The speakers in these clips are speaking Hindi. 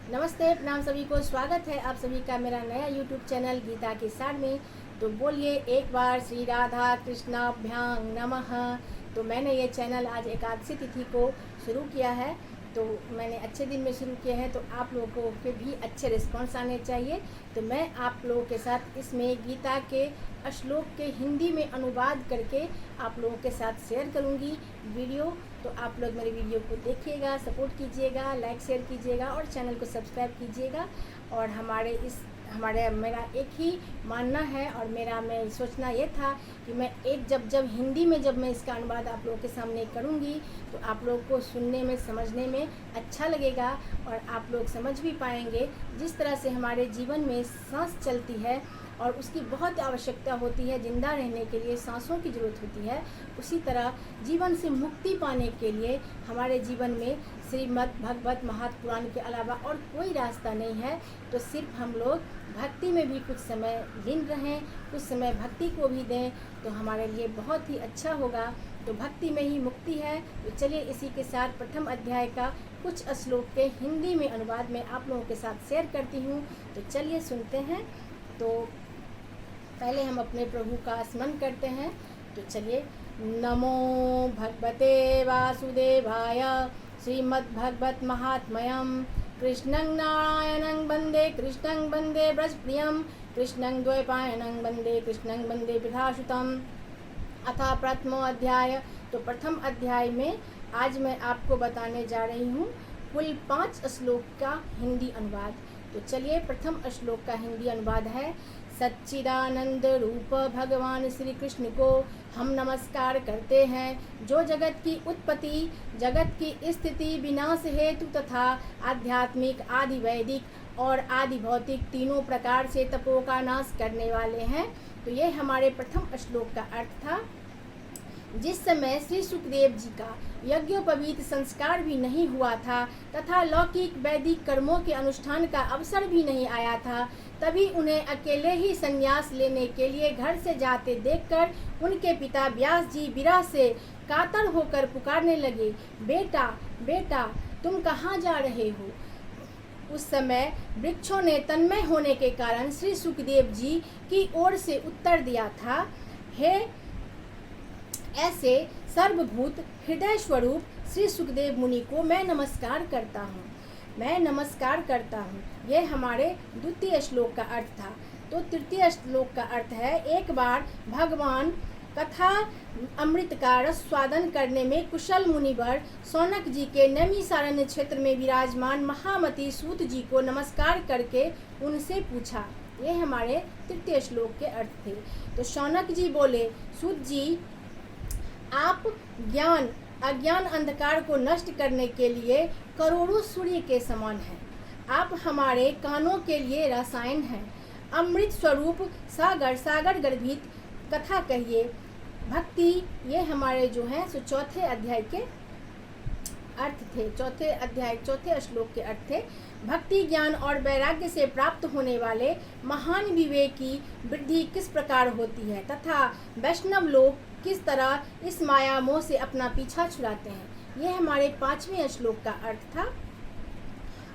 नमस्ते, प्रणाम सभी को। स्वागत है आप सभी का मेरा नया यूट्यूब चैनल गीता के सार में। तो बोलिए एक बार श्री राधा कृष्णाभ्यां नमः। तो मैंने ये चैनल आज एकादशी तिथि को शुरू किया है। तो मैंने अच्छे दिन में शुरू किया है, तो आप लोगों के भी अच्छे रिस्पांस आने चाहिए। तो मैं आप लोगों के साथ इसमें गीता के श्लोक के हिंदी में अनुवाद करके आप लोगों के साथ शेयर करूंगी वीडियो। तो आप लोग मेरे वीडियो को देखिएगा, सपोर्ट कीजिएगा, लाइक शेयर कीजिएगा और चैनल को सब्सक्राइब कीजिएगा। और मेरा एक ही मानना है और मैं सोचना ये था कि मैं जब हिंदी में जब मैं इसका अनुवाद आप लोगों के सामने करूँगी तो आप लोगों को सुनने में समझने में अच्छा लगेगा और आप लोग समझ भी पाएंगे। जिस तरह से हमारे जीवन में सांस चलती है और उसकी बहुत आवश्यकता होती है, जिंदा रहने के लिए सांसों की ज़रूरत होती है, उसी तरह जीवन से मुक्ति पाने के लिए हमारे जीवन में श्रीमद् भगवत महापुराण के अलावा और कोई रास्ता नहीं है। तो सिर्फ हम लोग भक्ति में भी कुछ समय लीन रहें, कुछ समय भक्ति को भी दें तो हमारे लिए बहुत ही अच्छा होगा। तो भक्ति में ही मुक्ति है। तो चलिए इसी के साथ प्रथम अध्याय का कुछ श्लोक के हिंदी में अनुवाद में आप लोगों के साथ शेयर करती हूँ। तो चलिए सुनते हैं। तो पहले हम अपने प्रभु का स्मरण करते हैं। तो चलिए, नमो भगवते वासुदेवाय श्रीमद्भगवत महात्म्यं कृष्णं नारायणं वन्दे कृष्णं वन्दे ब्रजप्रियं कृष्णं द्वैपायनं वन्दे कृष्णं वन्दे विधासुतम्। अथा प्रथमो अध्याय। तो प्रथम अध्याय में आज मैं आपको बताने जा रही हूँ कुल 5 श्लोक का हिंदी अनुवाद। तो चलिए, प्रथम श्लोक का हिंदी अनुवाद है। सच्चिदानंद रूप भगवान श्री कृष्ण को हम नमस्कार करते हैं, जो जगत की उत्पत्ति, जगत की स्थिति, विनाश हेतु तथा आध्यात्मिक, आदि वैदिक और आदि भौतिक तीनों प्रकार से तपों का नाश करने वाले हैं। तो ये हमारे प्रथम श्लोक का अर्थ था। जिस समय श्री सुखदेव जी का यज्ञोपवीत संस्कार भी नहीं हुआ था तथा लौकिक वैदिक कर्मों के अनुष्ठान का अवसर भी नहीं आया था, तभी उन्हें अकेले ही संन्यास लेने के लिए घर से जाते देखकर उनके पिता व्यास जी विरह से कातर होकर पुकारने लगे, बेटा बेटा तुम कहाँ जा रहे हो। उस समय वृक्षों ने तन्मय होने के कारण श्री सुखदेव जी की ओर से उत्तर दिया था, हे ऐसे सर्वभूत हृदय स्वरूप श्री सुखदेव मुनि को मैं नमस्कार करता हूँ, मैं नमस्कार करता हूँ। यह हमारे द्वितीय श्लोक का अर्थ था। तो तृतीय श्लोक का अर्थ है, एक बार भगवान कथा अमृत का रसस्वादन करने में कुशल मुनिवर शौनक जी के नैमिषारण्य क्षेत्र में विराजमान महामती सूत जी को नमस्कार करके उनसे पूछा। ये हमारे तृतीय श्लोक के अर्थ थे। तो शौनक जी बोले, सूत जी आप ज्ञान अज्ञान अंधकार को नष्ट करने के लिए करोड़ों सूर्य के समान हैं। आप हमारे कानों के लिए रसायन हैं। अमृत स्वरूप सागर गर्भित कथा कहिए। भक्ति, ये हमारे जो हैं सो चौथे अध्याय के अर्थ थे। चौथे श्लोक के अर्थ थे। भक्ति, ज्ञान और वैराग्य से प्राप्त होने वाले महान विवेक की वृद्धि किस प्रकार होती है तथा वैष्णव लोग किस तरह इस माया मोह से अपना पीछा छुड़ाते हैं। यह हमारे 5वें श्लोक का अर्थ था।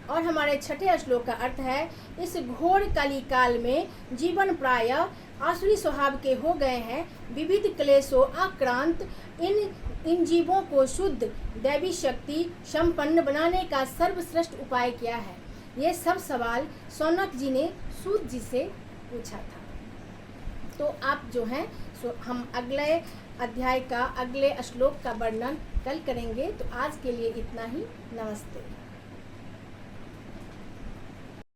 और हमारे 6ठे श्लोक का अर्थ है, इस घोर कली काल में जीवन प्राय आसुरी स्वभाव के हो गए हैं। विविध क्लेशों आक्रांत इन जीवों को शुद्ध दैवी शक्ति संपन्न बनाने का सर्वश्रेष्ठ उपाय क्या है। ये सब सवाल शौनक जी ने सूत जी से पूछा था। तो आप जो हैं सो हम अगले अध्याय का अगले श्लोक का वर्णन कल करेंगे। तो आज के लिए इतना ही। नमस्ते।